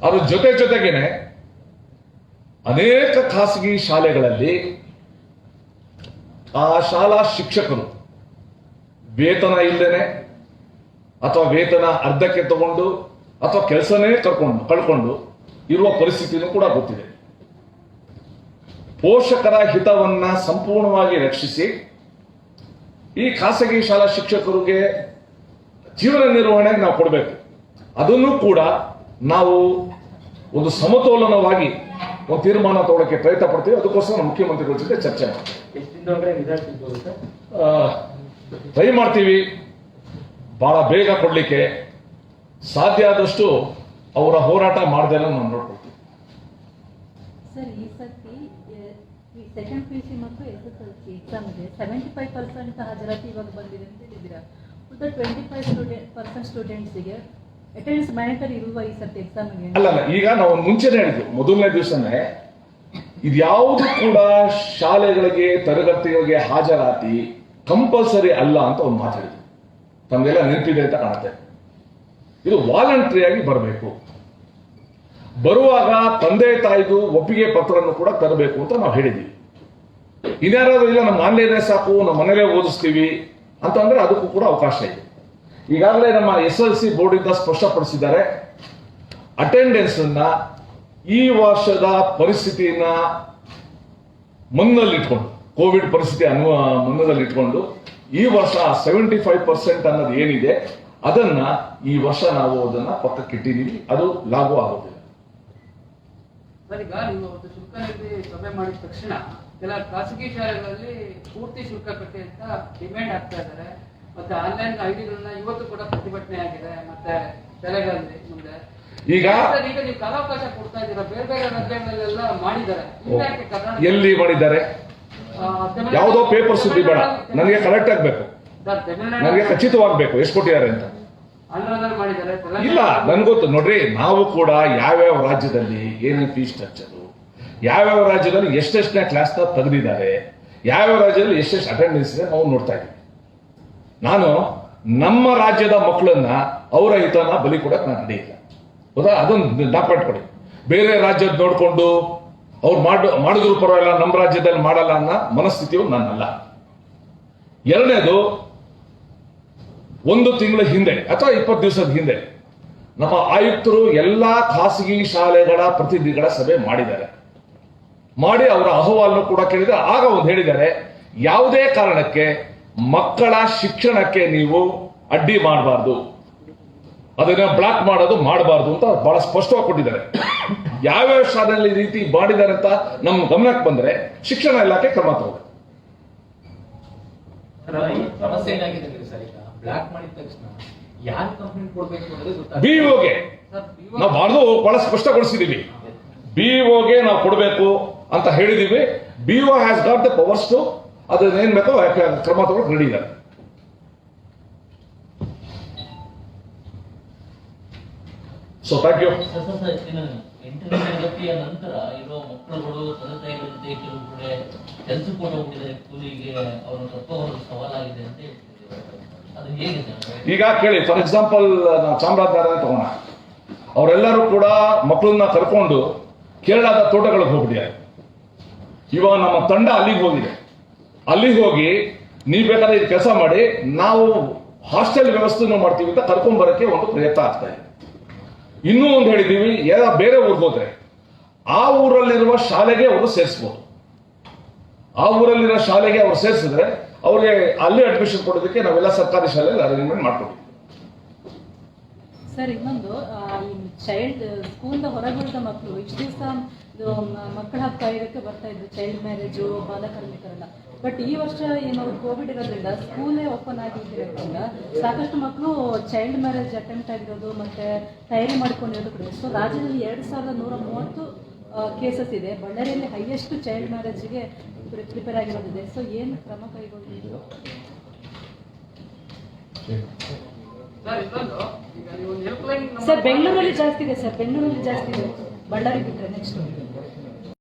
ಅದ್ರ ಜೊತೆಗೇನೆ ಅನೇಕ ಖಾಸಗಿ ಶಾಲೆಗಳಲ್ಲಿ ಆ ಶಾಲಾ ಶಿಕ್ಷಕರು ವೇತನ ಇಲ್ಲದೇನೆ ಅಥವಾ ವೇತನ ಅರ್ಧಕ್ಕೆ ತಗೊಂಡು ಅಥವಾ ಕೆಲಸನೇ ಕಳ್ಕೊಂಡು ಇರುವ ಪರಿಸ್ಥಿತಿನೂ ಕೂಡ ಗೊತ್ತಿದೆ. ಪೋಷಕರ ಹಿತವನ್ನ ಸಂಪೂರ್ಣವಾಗಿ ರಕ್ಷಿಸಿ ಈ ಖಾಸಗಿ ಶಾಲಾ ಶಿಕ್ಷಕರಿಗೆ ಜೀವನ ನಿರ್ವಹಣೆಗೆ ನಾವು ಕೊಡಬೇಕು. ಅದನ್ನು ಕೂಡ ನಾವು ಒಂದು ಸಮತೋಲನವಾಗಿ ಒಂದು ತೀರ್ಮಾನ ತಗೊಳ್ಳೋಕೆ ಪ್ರಯತ್ನ ಪಡ್ತೀವಿ. ಅದಕ್ಕೋಸ್ಕರ ಮುಖ್ಯಮಂತ್ರಿಗಳ ಜೊತೆ ಚರ್ಚೆ ಮಾಡ್ತೀವಿ, ಟ್ರೈ ಮಾಡ್ತೀವಿ ಬಹಳ ಬೇಗ ಕೊಡ್ಲಿಕ್ಕೆ. ಸಾಧ್ಯ ಆದಷ್ಟು ಅವರ ಹೋರಾಟ ಮಾಡ್ದೆಲ್ಲ ನಾವು ನೋಡ್ಕೊಳ್ತೀವಿ. ಸರ್, ಈ ಸರ್ತಿ ಸೆಕೆಂಡ್ PUC ಮತ್ತು SSLC ಎಕ್ಸಾಮ್ಗೆ 75% ಹಾಜರಾತಿ ಇವಾಗ ಬಂದಿದೆ ಅಂತ ಹೇಳಿದ್ದೀರಾ. ಉಳಿದ 25% ಸ್ಟೂಡೆಂಟ್ಸಿಗೆ ಅಟೆಂಡೆನ್ಸ್ ಮ್ಯಾಂಡೇಟರಿ ಇರುವ ಈ ಸರ್ತಿ ಎಕ್ಸಾಮ್ಗೆ? ಅಲ್ಲ, ಈಗ ನಾವು ಮುಂಚೆನೇ ಹೇಳಿದ್ವಿ, ಮೊದಲನೇ ದಿವಸನೇ ಇದ್ಯಾವುದು ಕೂಡ ಶಾಲೆಗಳಿಗೆ ತರಗತಿಗಳಿಗೆ ಹಾಜರಾತಿ ಕಂಪಲ್ಸರಿ ಅಲ್ಲ ಅಂತ ಒಂದು ಮಾತಾಡಿದ್ವಿ. ತಮಗೆಲ್ಲ ನೆನಪಿದೆ ಅಂತ ಕಾಣುತ್ತೆ. ಇದು ವಾಲಂಟ್ರಿ ಆಗಿ ಬರಬೇಕು. ಬರುವಾಗ ತಂದೆ ತಾಯಿದು ಒಪ್ಪಿಗೆ ಪತ್ರವನ್ನು ಕೂಡ ತರಬೇಕು ಅಂತ ನಾವು ಹೇಳಿದ್ದೀವಿ. ಇನ್ಯಾರಾದ್ರೂ ಇಲ್ಲ ನಮ್ಮ ಆನ್ಲೈನೇ ಸಾಕು, ನಮ್ಮ ಮನೇಲೇ ಓದಿಸ್ತೀವಿ ಅಂತಂದ್ರೆ ಅದಕ್ಕೂ ಕೂಡ ಅವಕಾಶ ಇದೆ. ಈಗಾಗಲೇ ನಮ್ಮ SSLC ಬೋರ್ಡ್ ಇಂದ ಸ್ಪಷ್ಟಪಡಿಸಿದ್ದಾರೆ, ಅಟೆಂಡೆನ್ಸ್ ಅನ್ನ ಈ ವರ್ಷದ ಪರಿಸ್ಥಿತಿಯನ್ನ ಮನದಲ್ಲಿಟ್ಕೊಂಡು, ಕೋವಿಡ್ ಪರಿಸ್ಥಿತಿ ಮನದಲ್ಲಿಟ್ಕೊಂಡು ಈ ವರ್ಷ 75% ಅನ್ನೋದು ಏನಿದೆ ಅದನ್ನ ಈ ವರ್ಷ ನಾವು ಅದನ್ನ ಪಕ್ಕಕ್ಕಿಟ್ಟಿದ್ದೀವಿ. ಅದು ಲಾಗು ಆಗೋದಿಲ್ಲ. ಸರ್, ಈಗ ನೀವು ಅವತ್ತು ಶುಲ್ಕ ನೀತಿ ಸಭೆ ಮಾಡಿದ ತಕ್ಷಣ ಕೆಲ ಖಾಸಗಿ ಶಾಲೆಗಳಲ್ಲಿ ಪೂರ್ತಿ ಶುಲ್ಕ ಕಟ್ಟಿ ಅಂತ ಡಿಮ್ಯಾಂಡ್ ಆಗ್ತಾ ಇದ್ದಾರೆ. ಮತ್ತೆ ಆನ್ಲೈನ್ ಐಡಿಗಳನ್ನ ಇವತ್ತು ಕೂಡ ಪ್ರತಿಭಟನೆ ಆಗಿದೆ ಮತ್ತೆ ಶಾಲೆಗಳಲ್ಲಿ ಮುಂದೆ. ಈಗ ನೀವು ಕಾಲಾವಕಾಶ ಕೊಡ್ತಾ ಇದ್ದೀರಾ, ಬೇರೆ ಬೇರೆ ರಾಜ್ಯಗಳಲ್ಲೆಲ್ಲ ಮಾಡಿದ್ದಾರೆ. ಯಾಕೆ ಕರ್ನಾಟಕ ಎಲ್ಲಿ ಮಾಡಿದ್ದಾರೆ? ಯಾವುದೋ ಪೇಪರ್ ಸುದ್ದಿ ಬೇಡ, ನನಗೆ ಕರೆಕ್ಟ್ ಆಗ್ಬೇಕು, ನನಗೆ ಖಚಿತವಾಗಬೇಕು ಎಷ್ಟು ಕೊಟ್ಟಿದ್ದಾರೆ ಅಂತ. ಆಂಧ್ರದಲ್ಲಿ ಮಾಡಿದ್ದಾರೆ, ಇಲ್ಲ ನನ್ಗೊತ್ತು ನೋಡ್ರಿ. ನಾವು ಕೂಡ ಯಾವ್ಯಾವ ರಾಜ್ಯದಲ್ಲಿ ಏನೇನು ಫೀಸ್ ಸ್ಟ್ರಕ್ಚರು, ಯಾವ್ಯಾವ ರಾಜ್ಯದಲ್ಲಿ ಎಷ್ಟೆಷ್ಟನೇ ಕ್ಲಾಸ್ ತೆಗೆದಿದ್ದಾರೆ, ಯಾವ್ಯಾವ ರಾಜ್ಯದಲ್ಲಿ ಎಷ್ಟೆಷ್ಟು ಅಟೆಂಡೆನ್ಸ್ ಇದೆ ನಾವು ನೋಡ್ತಾ ಇದ್ದೀವಿ. ನಾನು ನಮ್ಮ ರಾಜ್ಯದ ಮಕ್ಕಳನ್ನ ಅವರ ಹಿತನ ಬಲಿ ಕೊಡಕ್ ನಾನು ರೆಡಿ ಇಲ್ಲ. ಹೌದಾ? ಅದೊಂದು ಜ್ಞಾಪಕ ಕೊಡಿ. ಬೇರೆ ರಾಜ್ಯದ ನೋಡ್ಕೊಂಡು ಅವ್ರು ಮಾಡಿದ್ರು ಪರವಾಗಿಲ್ಲ, ನಮ್ಮ ರಾಜ್ಯದಲ್ಲಿ ಮಾಡಲ್ಲ ಅನ್ನೋ ಮನಸ್ಥಿತಿಯು ನನ್ನಲ್ಲ. ಎರಡನೇದು, 1 ತಿಂಗಳ ಹಿಂದೆ ಅಥವಾ 20 ದಿವಸದ ಹಿಂದೆ ನಮ್ಮ ಆಯುಕ್ತರು ಎಲ್ಲಾ ಖಾಸಗಿ ಶಾಲೆಗಳ ಪ್ರತಿನಿಧಿಗಳ ಸಭೆ ಮಾಡಿದ್ದಾರೆ. ಮಾಡಿ ಅವರ ಅಹವಾಲನ್ನು ಕೂಡ ಕೇಳಿದರೆ ಆಗ ಒಂದು ಹೇಳಿದ್ದಾರೆ, ಯಾವುದೇ ಕಾರಣಕ್ಕೆ ಮಕ್ಕಳ ಶಿಕ್ಷಣಕ್ಕೆ ನೀವು ಅಡ್ಡಿ ಮಾಡಬಾರ್ದು, ಅದನ್ನ ಬ್ಲಾಕ್ ಮಾಡೋದು ಮಾಡಬಾರ್ದು ಅಂತ ಬಹಳ ಸ್ಪಷ್ಟವಾಗಿ ಕೊಟ್ಟಿದ್ದಾರೆ. ಯಾವ್ಯಾವ ಶಾಲೆಯಲ್ಲಿ ಈ ರೀತಿ ಮಾಡಿದ್ದಾರೆ ಅಂತ ನಮ್ಮ ಗಮನಕ್ಕೆ ಬಂದ್ರೆ ಶಿಕ್ಷಣ ಇಲಾಖೆ ಕ್ರಮ ತಗೋಬೇಕು. ಸಮಸ್ಯೆ ಏನಾಗಿದೆ ಸರ್, ಈಗ ಬ್ಲಾಕ್ ಮಾಡಿದ ತಕ್ಷಣ ಯಾರು ಕಂಪ್ಲೇಂಟ್ ಕೊಡ್ಬೇಕು ಅನ್ನೋದು ಗೊತ್ತಾಗ್ತದೆ. BOಗೆ ನಾವು ಬಹಳ ಸ್ಪಷ್ಟಗೊಳಿಸಿದೀವಿ. BOಗೆ ನಾವು ಕೊಡಬೇಕು ಅಂತ ಹೇಳಿದೀವಿ. BO has got the powers to ಅದನ್ನೇನ್ ಬೇಕೋ ಕ್ರಮ ತಗೊಳ್ಳೋಕೆ ರೆಡಿ ಇದ್ದಾರೆ. So thank you. 8ನೇ ತರಗತಿಯ ನಂತರ ಇರೋ ಮಕ್ಕಳುಗಳು ತಂದೆ ತಾಯಿಗಳ ಜೊತೆ ಕೆಲವು ಕಡೆ ಕೆಲಸಕ್ಕೆ ಹೋಗಿದ್ದಾರೆ, ಕೂಲಿಗೆ ಅವರ ತತ್ವವನ್ನು ಸವಾಲಾಗಿದೆ ಅಂತ ಹೇಳ್ತಿದ್ದಾರೆ. ಅದು ಹೇಗೆ ಸರ್? ಈಗ ಕೇಳಿ, ಫಾರ್ ಎಕ್ಸಾಂಪಲ್ ನಾವು ಚಾಮರಾಜನಗರ ತಗೋಣ, ಅವರೆಲ್ಲರೂ ಕೂಡ ಮಕ್ಕಳನ್ನ ಕರ್ಕೊಂಡು ಕೇರಳದ ತೋಟಗಳಿಗೆ ಹೋಗ್ಬಿಟ್ಟಿದ್ದಾರೆ. ಇವಾಗ ನಮ್ಮ ತಂಡ ಅಲ್ಲಿಗೆ ಹೋಗಿದೆ. ಅಲ್ಲಿಗೆ ಹೋಗಿ ನೀವು ಬೇಕಾದ್ರೆ ಇದು ಕೆಲಸ ಮಾಡಿ, ನಾವು ಹಾಸ್ಟೆಲ್ ವ್ಯವಸ್ಥೆನೂ ಮಾಡ್ತೀವಿ ಅಂತ ಕರ್ಕೊಂಡ್ ಬರೋಕ್ಕೆ ಒಂದು ಪ್ರಯತ್ನ ಆಗ್ತಾ ಇದೆ. ಇನ್ನೂ ಒಂದು ಹೇಳಿದ್ದೀವಿ, ಬೇರೆ ಊರಿಗೆ ಹೋದ್ರೆ ಆ ಊರಲ್ಲಿರುವ ಶಾಲೆಗೆ ಅವರು ಸೇರಿಸ್ಬೋದು. ಆ ಊರಲ್ಲಿರೋ ಶಾಲೆಗೆ ಅವರು ಸೇರಿಸಿದ್ರೆ ಅವ್ರಿಗೆ ಅಲ್ಲಿ ಅಡ್ಮಿಷನ್ ಕೊಡೋದಕ್ಕೆ ನಾವೆಲ್ಲ ಸರ್ಕಾರಿ ಶಾಲೆಯಲ್ಲಿ ಅರೇಂಜ್ಮೆಂಟ್ ಮಾಡ್ಕೊಟ್ಟಿದ್ದೀವಿ. ಸರ್ ಇನ್ನೊಂದು ಈ ಚೈಲ್ಡ್ ಸ್ಕೂಲ್ದ ಹೊರಗುಳಿದ ಮಕ್ಕಳು ಇಷ್ಟು ದಿವಸ ಮಕ್ಕಳ ಹಕ್ಕು ಕಾಯ್ದಕ್ಕೆ ಬರ್ತಾ ಇದ್ರು, ಚೈಲ್ಡ್ ಮ್ಯಾರೇಜು, ಬಾಲಕಾರ್ಮಿಕರೆಲ್ಲ. ಬಟ್ ಈ ವರ್ಷ ಏನು ಕೋವಿಡ್ ಇರೋದ್ರಿಂದ ಸ್ಕೂಲೇ ಓಪನ್ ಆಗಿರೋದ್ರಿಂದ ಸಾಕಷ್ಟು ಮಕ್ಕಳು ಚೈಲ್ಡ್ ಮ್ಯಾರೇಜ್ ಅಟೆಂಪ್ಟ್ ಆಗಿರೋದು ಮತ್ತೆ ತಯಾರಿ ಮಾಡ್ಕೊಂಡಿರೋದು ಕೂಡ. ಸೊ ರಾಜ್ಯದಲ್ಲಿ 2130 ಕೇಸಸ್ ಇದೆ. ಬಳ್ಳಾರಿಯಲ್ಲಿ ಹೈಯೆಸ್ಟ್ ಚೈಲ್ಡ್ ಮ್ಯಾರೇಜ್ಗೆ ಪ್ರಿಪೇರ್ ಆಗಿರೋದಿದೆ. ಸೊ ಏನು ಕ್ರಮ ಕೈಗೊಂಡಿದ್ದು? ಸರ್ ಇನ್ನೊಂದು, ಈಗ ನೀವು ಹೆಲ್ಪ್ ಲೈನ್ ಸರ್ ಬೆಂಗಳೂರಲ್ಲಿ ಜಾಸ್ತಿ ಇದೆ, ಸರ್ ಬೆಂಗಳೂರಲ್ಲಿ ಜಾಸ್ತಿ ಇದೆ, ಬಳ್ಳಾರಿ ಬಿಟ್ಟರೆ ನೆಕ್ಸ್ಟ್